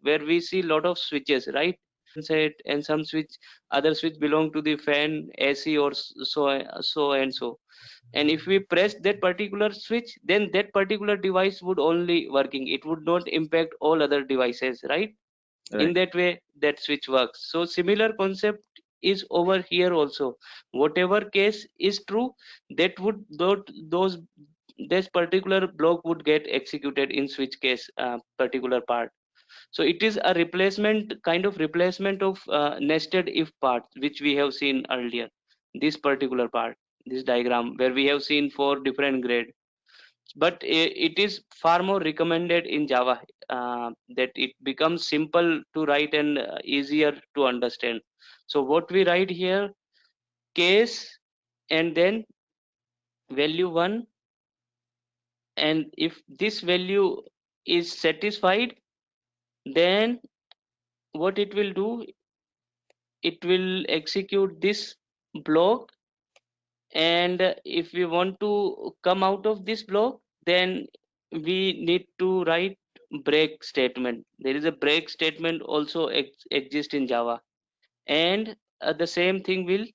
where we see lot of switches, right? Set, and some switch, other switch belong to the fan, AC, or so and so. And if we press that particular switch, then that particular device would only working, it would not impact all other devices, right? In Right. that way that switch works. So similar concept is over here also. Whatever case is true, that would those this particular block would get executed in switch case particular part. So it is a replacement, kind of replacement of nested if part, which we have seen earlier. This particular part, this diagram where we have seen 4 different grade, but it is far more recommended in Java, that it becomes simple to write and easier to understand. So what we write here, case, and then value 1, and if this value is satisfied, then what it will do, it will execute this block. And if we want to come out of this block, then we need to write break statement. There is a break statement also exist in Java, and the same thing will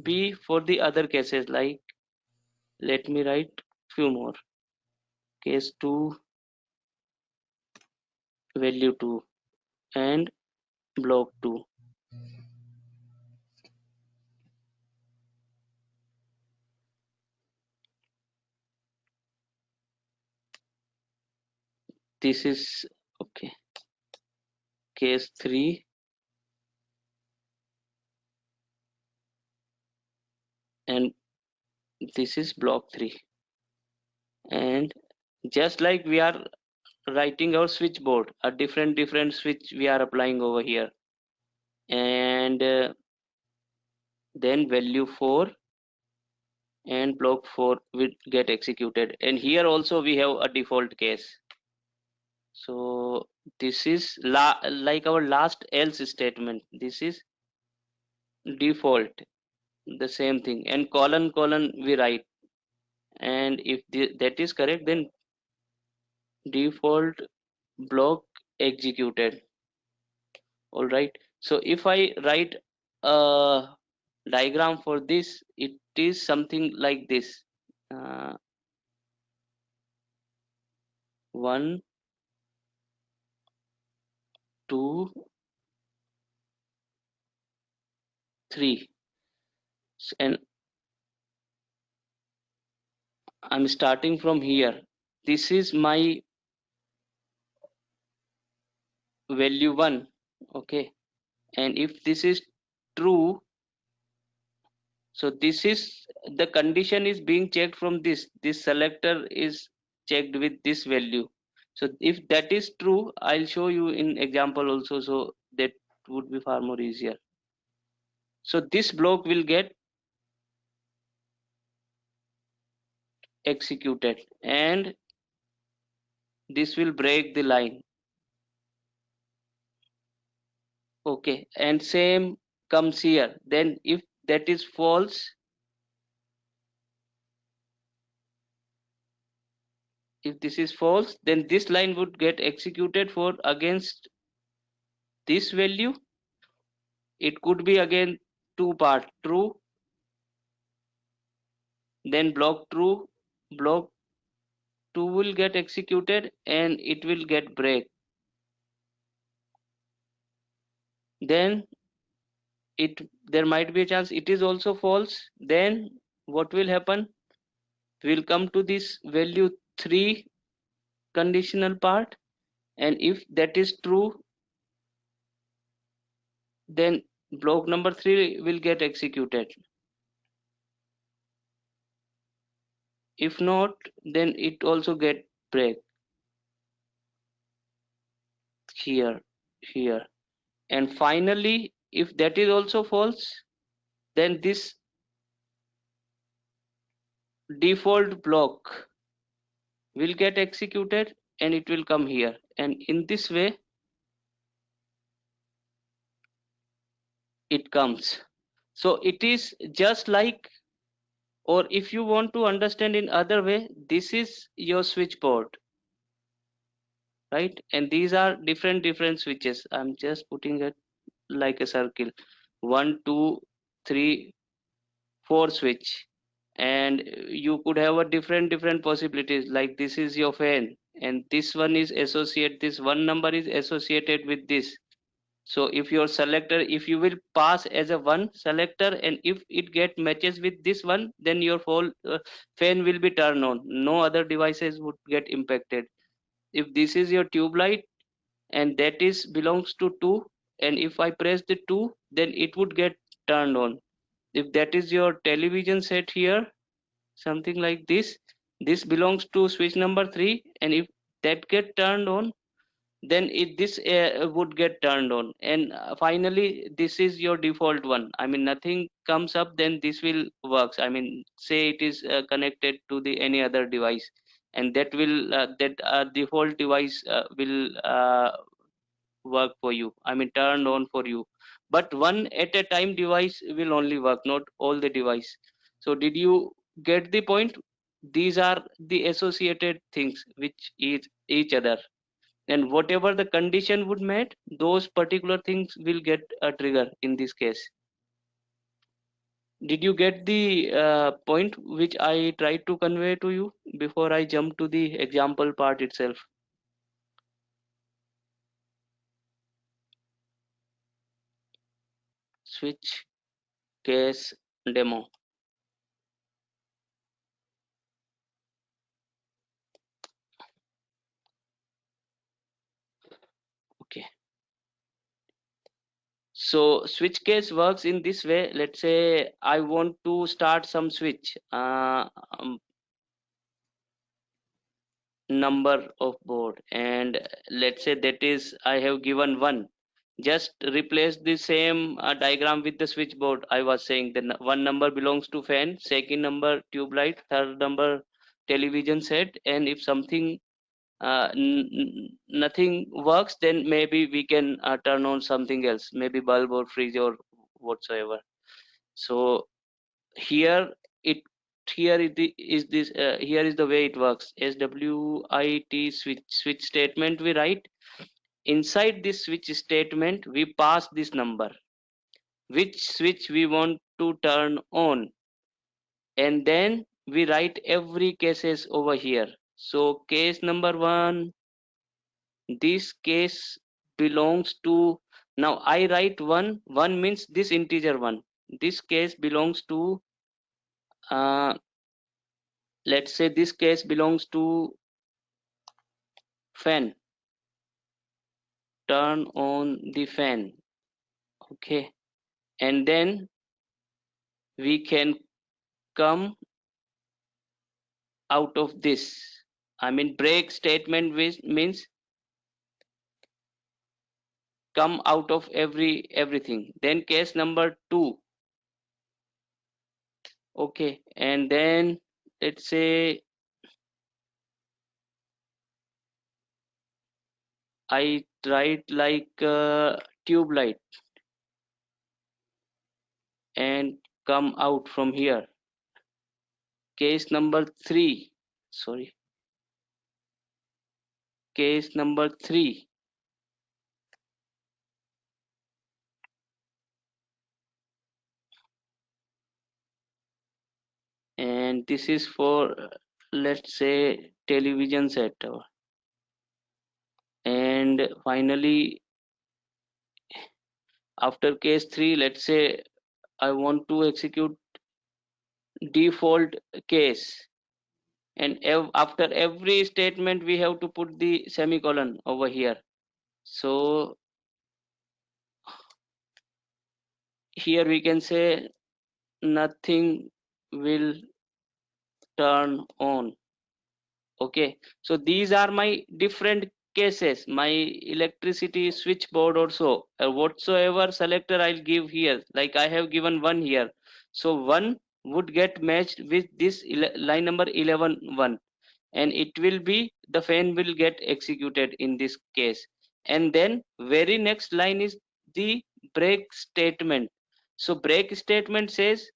be for the other cases. Like, let me write few more. Case 2, value 2, and block 2. This is okay. Case 3, and this is block 3. And just like we are writing our switchboard, a different switch we are applying over here, and then value 4 and block 4 will get executed. And here also we have a default case. So this is like our last else statement. This is default, the same thing, and colon we write. And if that is correct, then default block executed. All right. So if I write a diagram for this, it is something like this. 1, 2, 3, and I'm starting from here. This is my value 1. Okay. And if this is true, so this is the condition is being checked from this selector is checked with this value. So if that is true, I'll show you in example also, so that would be far more easier. So this block will get executed, and this will break the line. Okay, and same comes here. Then if that is false, if this is false, then this line would get executed for against this value. It could be again two part, true, then block true, block 2 will get executed, and it will get break. Then it, there might be a chance it is also false. Then what will happen, we'll come to this value 3 conditional part, and if that is true, then block number 3 will get executed. If not, then it also get break here, here. And finally, if that is also false, then this default block will get executed, and it will come here. And in this way it comes. So it is just like, or if you want to understand in other way, this is your switchboard, right? And these are different switches. I'm just putting it like a circle. 1, 2, 3, 4 switch. And you could have a different possibilities, like this is your fan, and this one is associate, this one number is associated with this. So if your selector, if you will pass as a one selector, and if it get matches with this one, then your whole fan will be turned on, no other devices would get impacted. If this is your tube light and that is belongs to 2, and if I press the 2, then it would get turned on. If that is your television set here, something like this belongs to switch number 3, and if that get turned on, then this would get turned on. And finally this is your default one, I mean nothing comes up, then this will works. I mean say it is connected to the any other device, and that will that default device will work for you, I mean turned on for you. But one at a time device will only work, not all the device. So did you get the point? These are the associated things which each other, and whatever the condition would met, those particular things will get a trigger in this case. Did you get the point which I tried to convey to you before I jump to the example part itself? Switch case demo. Okay. So switch case works in this way. Let's say I want to start some switch. Number of board, and let's say that is I have given 1. Just replace the same diagram with the switchboard. I was saying the one number belongs to fan, second number tube light, third number television set, and if something nothing works, then maybe we can turn on something else, maybe bulb or fridge or whatsoever. So here it, here is this here is the way it works. SWIT switch statement we write. Inside this switch statement we pass this number, which switch we want to turn on, and then we write every cases over here. So case number 1, this case belongs to, now I write 1 means this integer 1, this case belongs to uh, let's say this case belongs to fan, turn on the fan. Okay, and then we can come out of this, I mean break statement, which means come out of everything. Then case number 2. Okay, and then let's say I write like tube light and come out from here. Case number 3, sorry, case number 3. And this is for let's say television set. And finally after case 3, let's say I want to execute default case, and after every statement we have to put the semicolon over here. So here we can say nothing will turn on. Okay, so these are my different cases, my electricity switchboard also, whatsoever selector I'll give here, like I have given 1 here. So 1 would get matched with this line number 11 1, and it will be the fan will get executed in this case. And then very next line is the break statement. So break statement says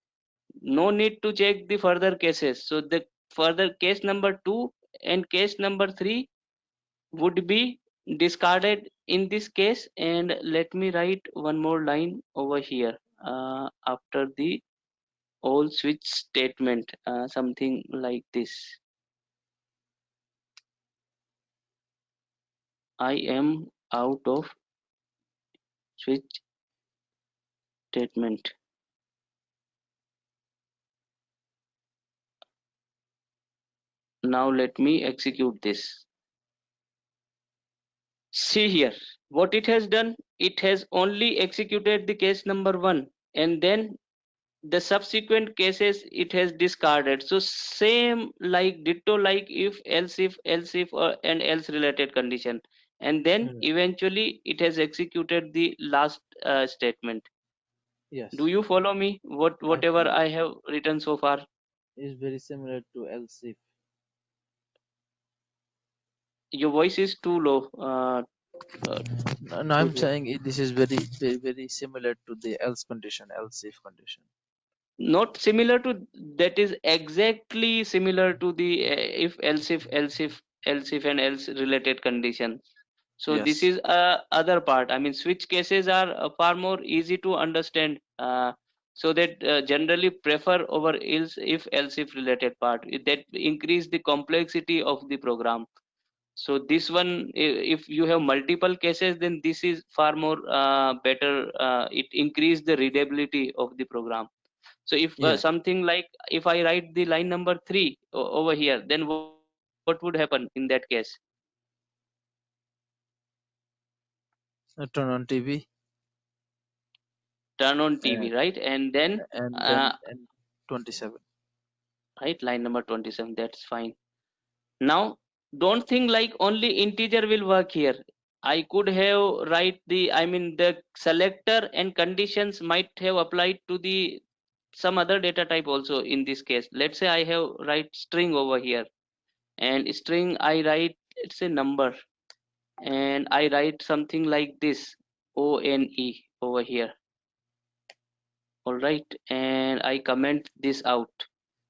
no need to check the further cases. So the further case number 2 and case number 3 would be discarded in this case. And let me write one more line over here after the all switch statement, something like this: I am out of switch statement. Now let me execute this. See here, what it has done, it has only executed the case number 1, and then the subsequent cases it has discarded. So same like ditto, like if or and else related condition, and then Mm, eventually it has executed the last statement. Do yes, you follow me? I Whatever follow. I have written so far? It's very similar to else if. Your voice is too low No, no, to I'm hear. saying this is very similar to the else condition, else if condition. Not similar to, that is exactly similar to the if and else related condition. So this Yes. is other part. I mean, switch cases are far more easy to understand, so that generally prefer over else if related part that increase the complexity of the program. So this one, if you have multiple cases, then this is far more better. It increase the readability of the program. So if Yeah. something like, if I write the line number 3 over here, then what would happen in that case? Turn on TV Turn on and TV, right? And then and uh, then and 27. right, line number 27, that's fine. Now don't think like only integer will work here. I could have write the, I mean, the selector and conditions might have applied to the some other data type also. In this case, let's say I have write string over here, and string I write, it's a number, and I write something like this, ONE over here. All right, and I comment this out.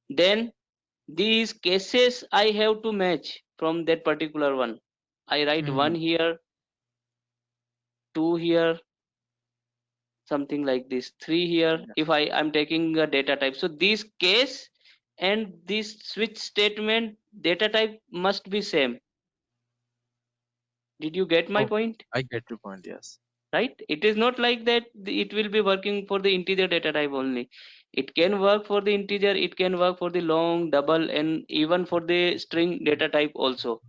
Then these cases I have to match from that particular one. I write one Mm-hmm. here, two here, something like this, three here. If Yes. I'm taking a data type, so this case and this switch statement data type must be same. Did you get my Oh, point? I get your point. Yes. Right, it is not like that it will be working for the integer data type only. It can work for the integer, it can work for the long, double, and even for the string data type also.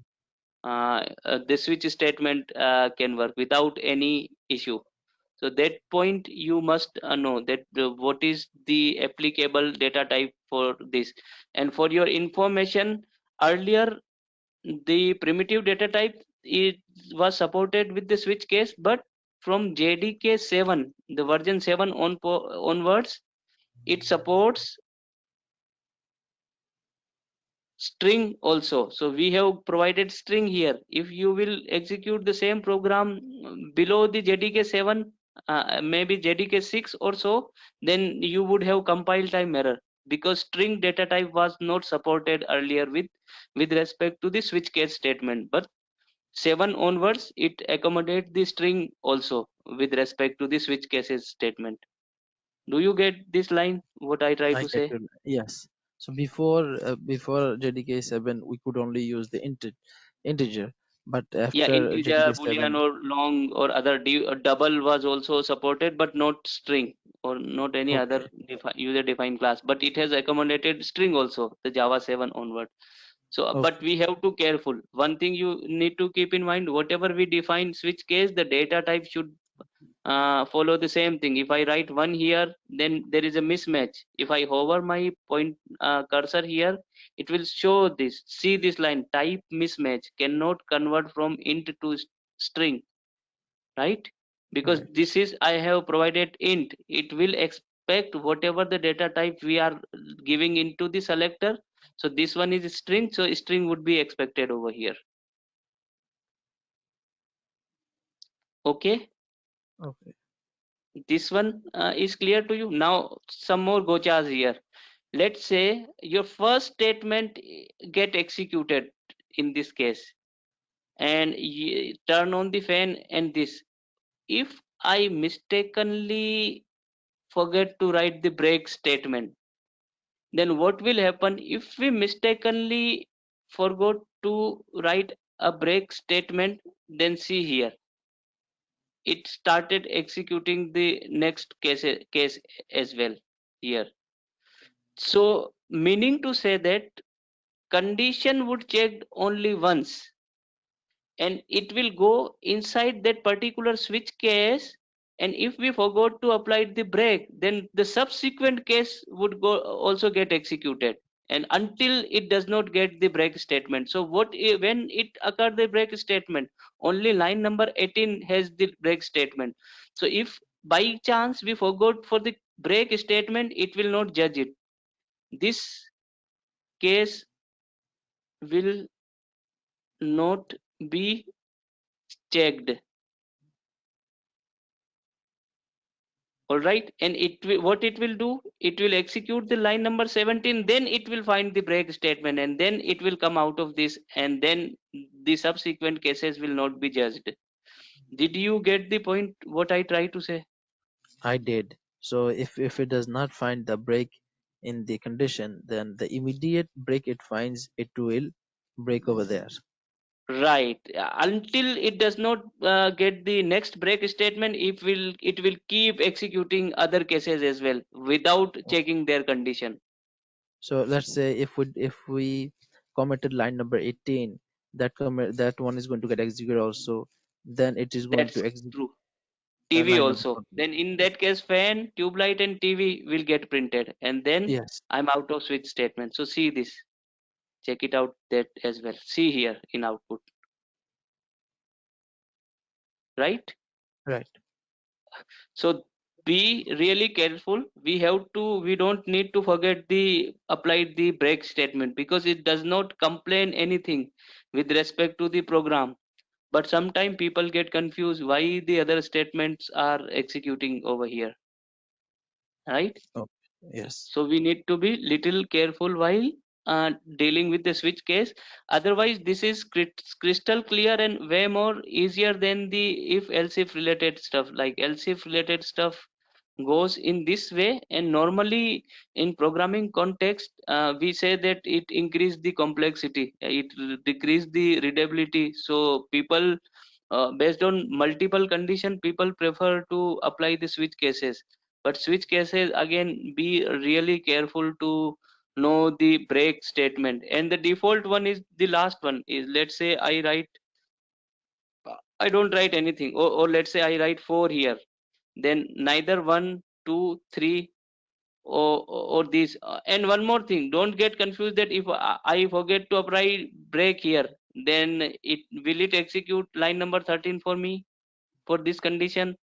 The switch statement can work without any issue. So that point you must know that what is the applicable data type for this. And for your information, earlier the primitive data type, it was supported with the switch case, but from JDK 7, the version 7 onwards, it supports string also. So we have provided string here. If you will execute the same program below the JDK 7, maybe JDK 6 or so, then you would have compile time error, because string data type was not supported earlier with respect to the switch case statement. But 7 onwards, it accommodate the string also with respect to the switch cases statement. Do you get this line, what I try I to get say? your yes. So before JDK 7, we could only use the integer, but Yeah, after integer, JDK boolean, 7, or long, or other double was also supported, but not string, or not any other okay, user defined class. But it has accommodated string also, the Java 7 onward. So, but okay, we have to careful. One thing you need to keep in mind: whatever we define switch case, the data type should follow the same thing. If I write one here, then there is a mismatch. If I hover my point cursor here, it will show this. See this line: type mismatch, cannot convert from int to string, right? Because right. this is, I have provided int. It will expect whatever the data type we are giving into the selector. So this one is string, so string would be expected over here. Okay, Okay. this one is clear to you. Now some more gochas here. Let's say your first statement get executed in this case, and turn on the fan and this. If I mistakenly forget to write the break statement, then what will happen if we mistakenly forgot to write a break statement? Then see here, it started executing the next case as well here. So meaning to say that condition would checked only once, and it will go inside that particular switch case, and if we forgot to apply the break, then the subsequent case would go also get executed, and until it does not get the break statement. So when it occurred the break statement, only line number 18 has the break statement. So if by chance we forgot for the break statement, it will not judge it. This case will not be checked. All right, and what it will do, it will execute the line number 17, then it will find the break statement, and then it will come out of this, and then the subsequent cases will not be judged. Did you get the point what I try to say? I did. So if it does not find the break in the condition, then the immediate break it finds, it will break over there. Right. Until it does not get the next break statement, it will keep executing other cases as well without checking their condition. So let's say if we committed line number 18, that one is going to get executed also. Then it is going That's to execute true. TV line number also. 20. Then in that case, fan, tube light, and TV will get printed, and then Yes, I'm out of switch statement. So see this, check it out that as well. See here in output, right? right. So be really careful. We don't need to forget the applied the break statement, because it does not complain anything with respect to the program. But sometimes people get confused why the other statements are executing over here, right? Oh, yes. So we need to be little careful while dealing with the switch case. Otherwise this is crystal clear and way more easier than the if else if related stuff. Like else if related stuff goes in this way, and normally in programming context we say that it increase the complexity, it decrease the readability. So people based on multiple condition, people prefer to apply the switch cases. But switch cases again, be really careful to know the break statement, and the default one is the last one is, let's say I don't write anything, or let's say I write 4 here, then neither 1 2 3 or these and one more thing, don't get confused that if I forget to apply break here, then it will it execute line number 13 for me for this condition?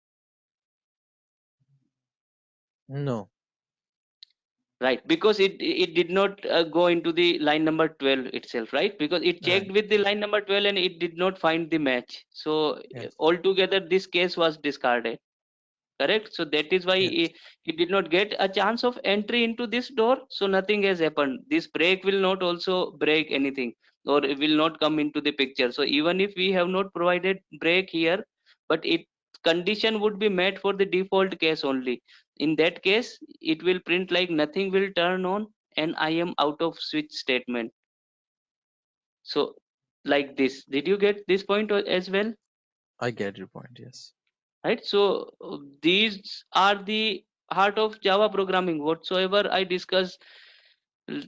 No. Right, because it did not go into the line number 12 itself, right? Because it Right. checked with the line number 12 and it did not find the match. So Yes. altogether this case was discarded. Correct. So that is why Yes. he did not get a chance of entry into this door. So nothing has happened. This break will not also break anything, or it will not come into the picture. So even if we have not provided break here, but it condition would be met for the default case only. In that case, it will print like nothing will turn on and I am out of switch statement. So like this. Did you get this point as well? I get your point. Yes. Right, so these are the heart of Java programming. Whatsoever I discuss,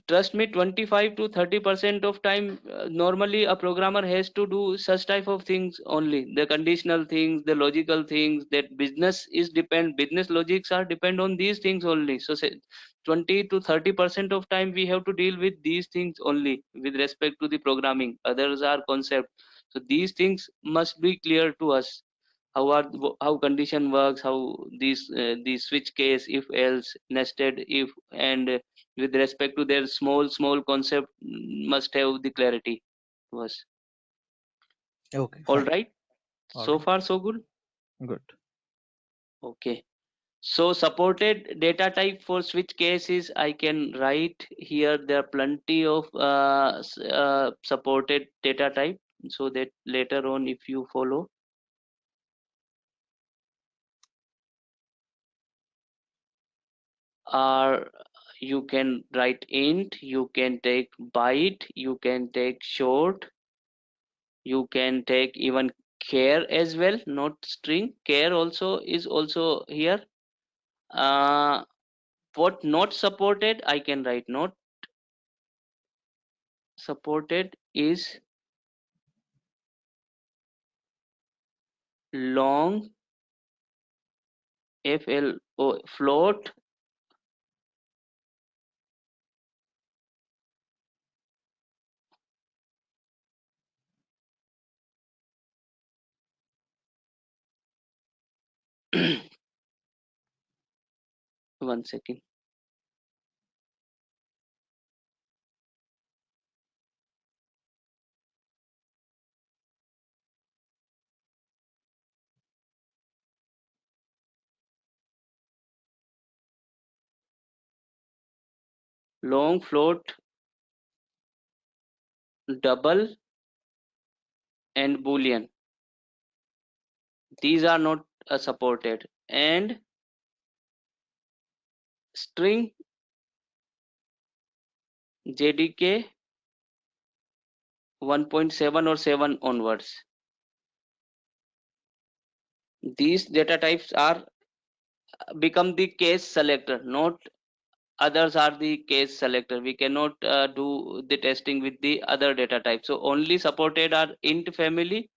trust me, 25 to 30% of time normally a programmer has to do such type of things only, the conditional things, the logical things, that business logics are depend on these things only. So say 20 to 30% of time we have to deal with these things only with respect to the programming. Others are concept. So these things must be clear to us, how condition works, how these switch case, if else, nested if, and with respect to their small concept, must have the clarity to us. Okay. All Fine. right, All so right. far so good. Good. Okay, so supported data type for switch cases I can write here. There are plenty of supported data type. so that later on if you follow, or you can write int, you can take byte, you can take short, you can take even char as well, not string. Char also is also here. uh, what not supported, I can write not supported is long, float. 1 second. Long, float, double, and boolean, these are not supported. And string, jdk 1.7 or 7 onwards, these data types are become the case selector, not others are the case selector. We cannot do the testing with the other data types, so only supported are int family.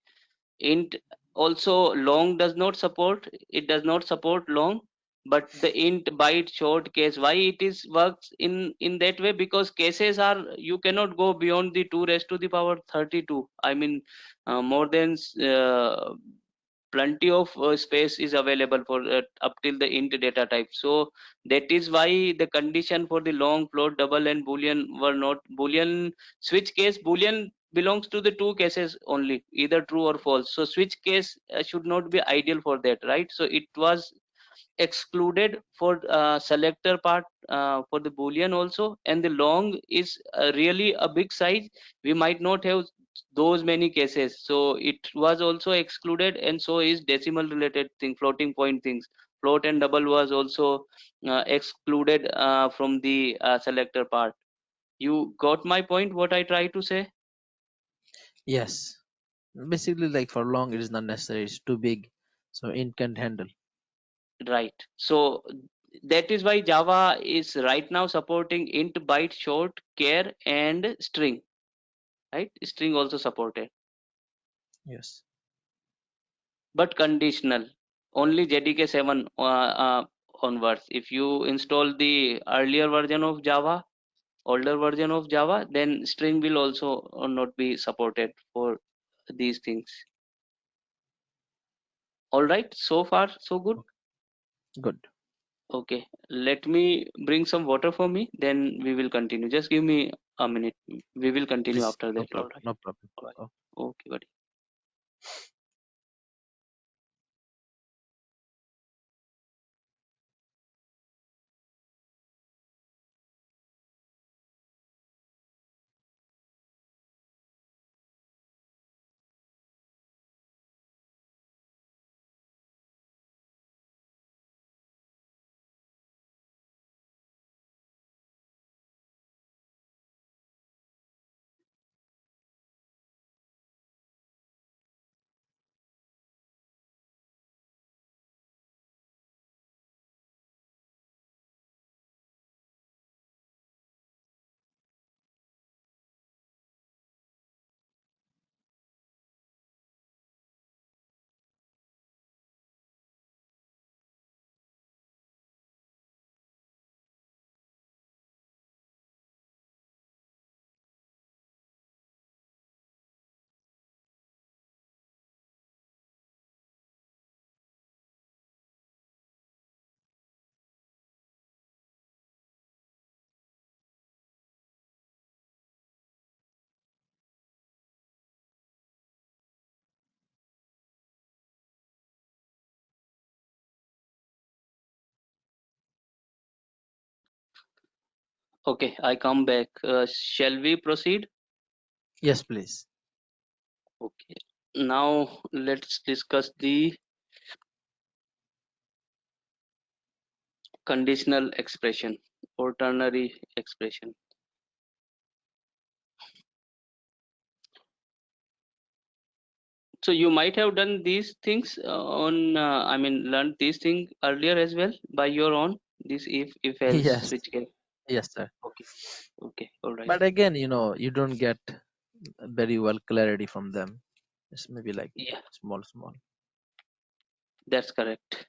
Int also long does not support, it does not support long, but the int, byte, short, case, why it is works in that way, because cases are, you cannot go beyond the 2 raised to the power 32. I mean, more than plenty of space is available for up till the int data type. So that is why the condition for the long, float, double, and boolean were not boolean. Switch case, boolean belongs to the two cases only, either true or false, so switch case should not be ideal for that, right? So it was excluded for selector part for the boolean also. And the long is really a big size, we might not have those many cases, so it was also excluded. And so is decimal related thing, floating point things, float and double was also excluded from the selector part. You got my point, what I try to say? Yes. Basically, like for long, it is not necessary. It's too big, so int can't handle. Right. So that is why Java is right now supporting int, byte, short, char, and string. Right? String also supported, Yes. but conditional. Only JDK 7 onwards. If you install the earlier version of Java, older version of Java, then string will also not be supported for these things. All right. So far, so good. Good. Okay, let me bring some water for me, then we will continue. Just give me a minute. We will continue Please. after No that. All problem. right. No problem. All right. Oh, Okay, buddy. Okay, I come back. Shall we proceed? yes, please. Okay, now let's discuss the conditional expression or ternary expression. So you might have done these things I mean, learned these things earlier as well by your own. This if else Yes, switch case. yes, sir. Okay, okay, all right. But again, you don't get very well clarity from them. It's maybe like Yeah, small. that's correct.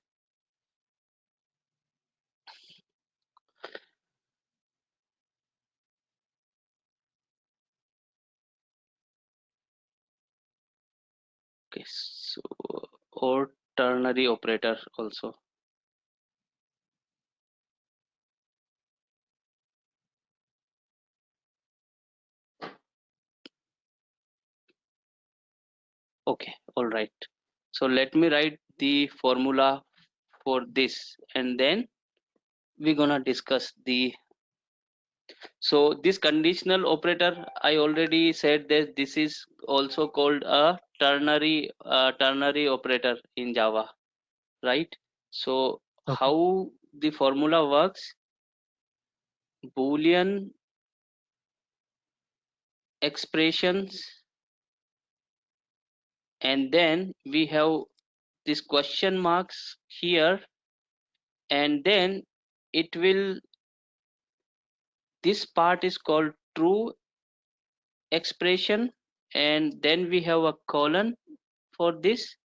Okay, so or ternary operator also. Okay, all right. So let me write the formula for this, and then we're gonna discuss the. So this conditional operator, I already said that this is also called a ternary operator in Java, right? So Okay. how the formula works? Boolean expressions, and then we have this question marks here, and then it will, this part is called true expression, and then we have a colon for this,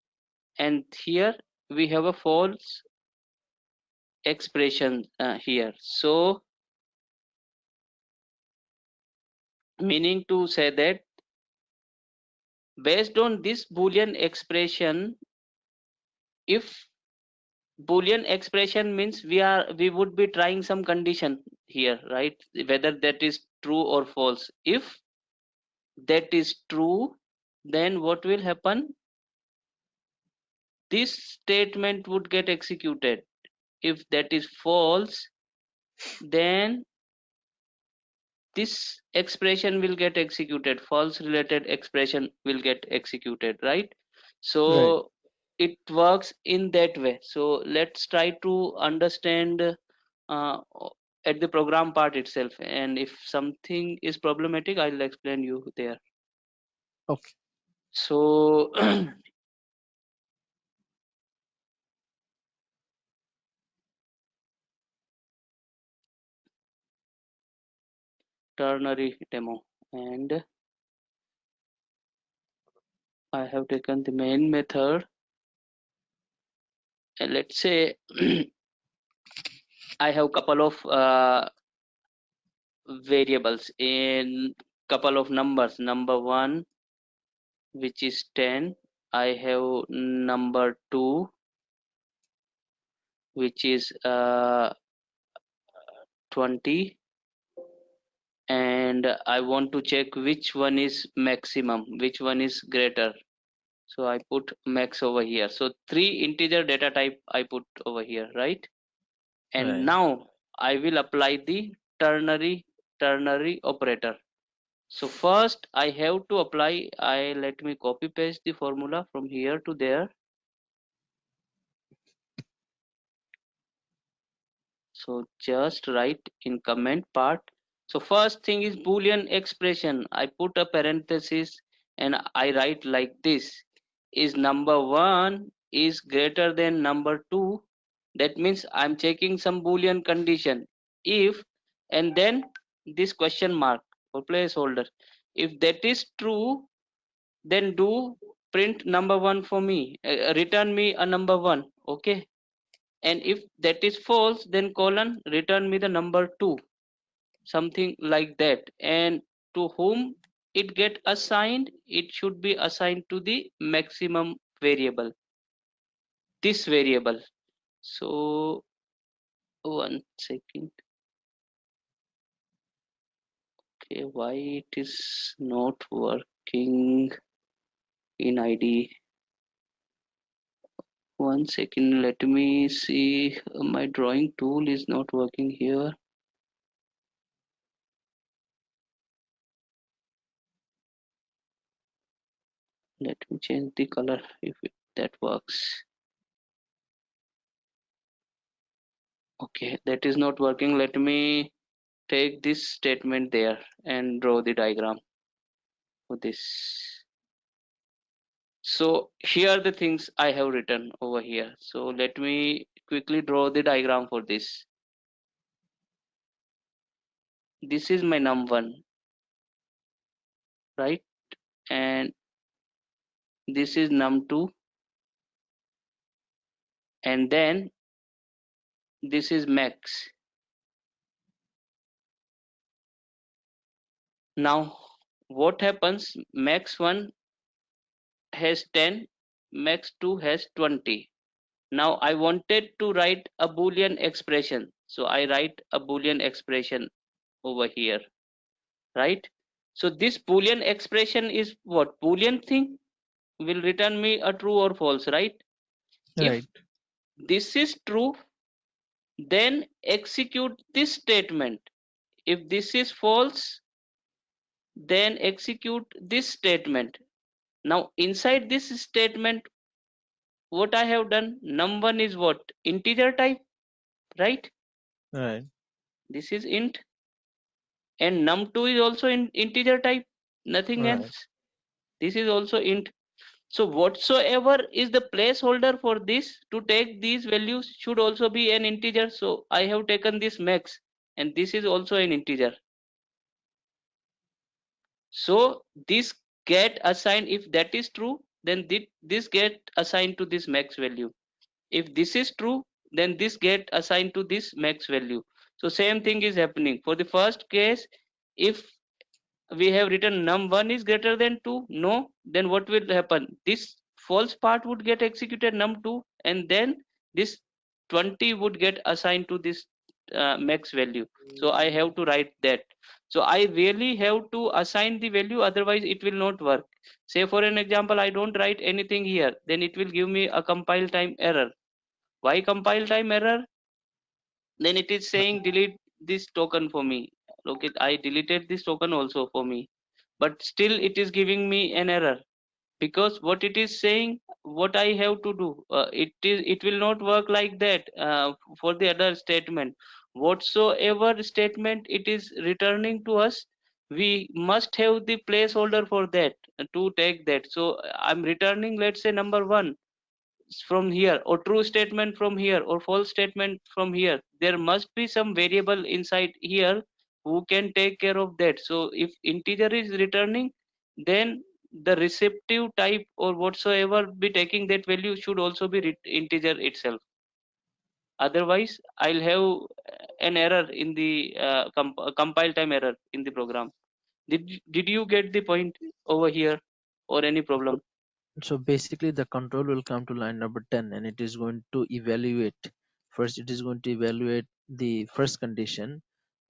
and here we have a false expression here. So meaning to say that based on this boolean expression, if boolean expression means we would be trying some condition here, right? Whether that is true or false. If that is true, then what will happen? This statement would get executed. If that is false, then this expression will get executed, false related expression will get executed, right? Right. So it works in that way. So let's try to understand uh, at the program part itself, and if something is problematic, I'll explain you there. Okay. So ternary demo, and I have taken the main method, and let's say I have couple of variables in couple of numbers. Number 1, which is 10. I have number 2, which is 20, and I want to check which one is maximum, which one is greater. So I put max over here. So 3 integer data type I put over here, right? And Right. now I will apply the ternary operator. So first I have to apply, let me copy paste the formula from here to there. So just write in comment part. So first thing is boolean expression. I put a parenthesis and I write like this: is number 1 is greater than number 2. That means I'm checking some boolean condition. If, and then this question mark or placeholder. If that is true, then do print number 1 for me. Return me a number 1. Okay, and if that is false, then colon return me the number 2, something like that. And to whom it get assigned, it should be assigned to the maximum variable, this variable. So one second. Okay, why it is not working in id? One second, let me see. My drawing tool is not working here. Let me change the color if that works. Okay, that is not working. Let me take this statement there and draw the diagram for this. So here are the things I have written over here. So let me quickly draw the diagram for this. This is my num1, right? And this is num2, and then this is max. Now what happens? Max1 has 10, max2 has 20. Now I wanted to write a boolean expression, so I write a boolean expression over here, right? So this boolean expression is what? Boolean thing will return me a true or false, right? If Right. this is true, then execute this statement. If this is false, then execute this statement. Now inside this statement, what I have done, num1 is what? Integer type, right? Right. This is int, and num2 is also in integer type, nothing Right. else. This is also int. So whatsoever is the placeholder for this to take these values should also be an integer. So I have taken this max, and this is also an integer. So this get assigned. If that is true, then this get assigned to this max value. If this is true, then this get assigned to this max value. So same thing is happening for the first case. If we have written num1 is greater than 2, no, then what will happen? This false part would get executed num2, and then this 20 would get assigned to this max value. So I have to write that. So I really have to assign the value, otherwise it will not work. Say for an example, I don't write anything here, then it will give me a compile time error. Why compile time error? Then it is saying delete this token for me. Okay, I deleted this token also for me, but still it is giving me an error, because what it is saying, what I have to do, it will not work like that for the other statement. Whatsoever statement it is returning to us, we must have the placeholder for that, to take that. So I'm returning, let's say, number 1 from here, or true statement from here, or false statement from here. There must be some variable inside here who can take care of that. So if integer is returning, then the receptive type or whatsoever be taking that value should also be integer itself. Otherwise I'll have an error in the compile time error in the program. Did you get the point over here, or any problem? So basically the control will come to line number 10, and it is going to evaluate. First it is going to evaluate the first condition,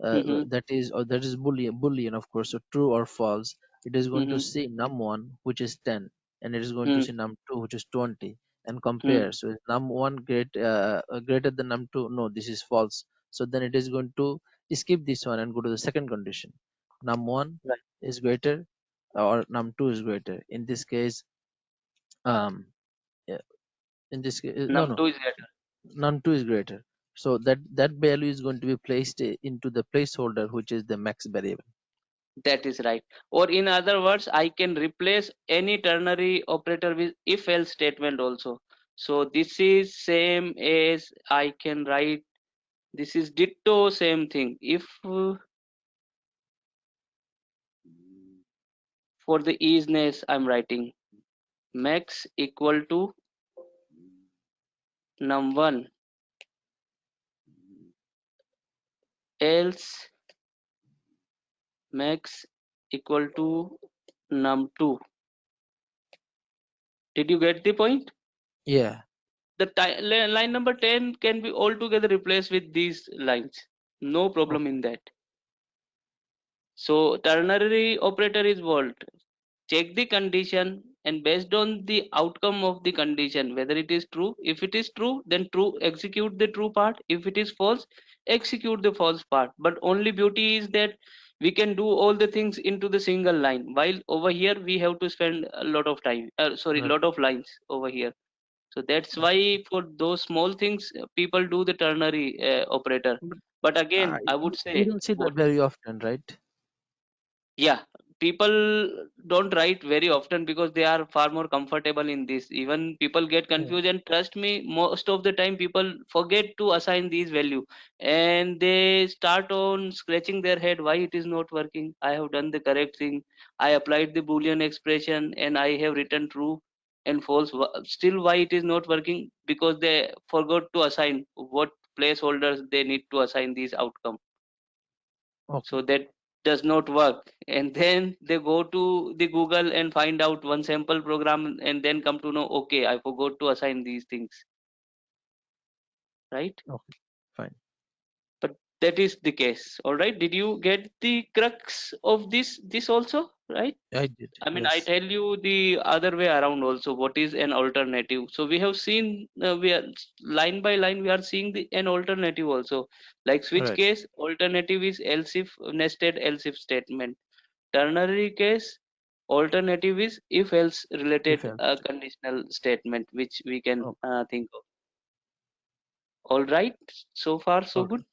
Mm-hmm. that is boolean, of course. So true or false. It is going to Mm-hmm. see num1, which is 10, and it is going to Mm-hmm. see num2, which is 20, and Mm-hmm. compare. So is num1 greater than num2? No, this is false. So then it is going to skip this one and go to the second condition. Num1 Right. is greater, or num2 is greater. In this case, um yeah, in this case, no, Num no, 2 is greater. num2 is greater. So that value is going to be placed into the placeholder, which is the max variable. That is right. Or in other words, I can replace any ternary operator with if else statement also. So this is same as I can write. This is ditto same thing. If for the easiness I'm writing max equal to num1, else max equal to num2. Did you get the point? Yeah. The line number 10 can be altogether replaced with these lines. No problem Okay. in that. So ternary operator is what? Check the condition, and based on the outcome of the condition, whether it is true. If it is true, then true, execute the true part. If it is false, execute the false part. But only beauty is that we can do all the things into the single line, while over here we have to spend a lot of time, sorry, Right. lot of lines over here. So that's Right. why for those small things people do the ternary operator. But But again I would we say, don't see that what, very often, right? yeah, people don't write very often because they are far more comfortable in this. Even people get Yeah. confused, and trust me, most of the time people forget to assign these value, and they start on scratching their head, why it is not working? I have done the correct thing. I applied the boolean expression and I have written true and false. Still why it is not working? Because they forgot to assign what placeholders they need to assign these outcome. Okay. So that does not work, and then they go to the Google and find out one sample program and then come to know, okay, I forgot to assign these things, right? Okay. Fine. But that is the case. All right, did you get the crux of this also, right? I did. I mean, I Yes. tell you the other way around also. What is an alternative? So we have seen, we are line by line we are seeing an alternative also. Like switch Right. case, alternative is else if, nested else if statement. Ternary case, alternative is if else If related else. conditional statement, which we can Okay. think of. All right, so far so Okay. good.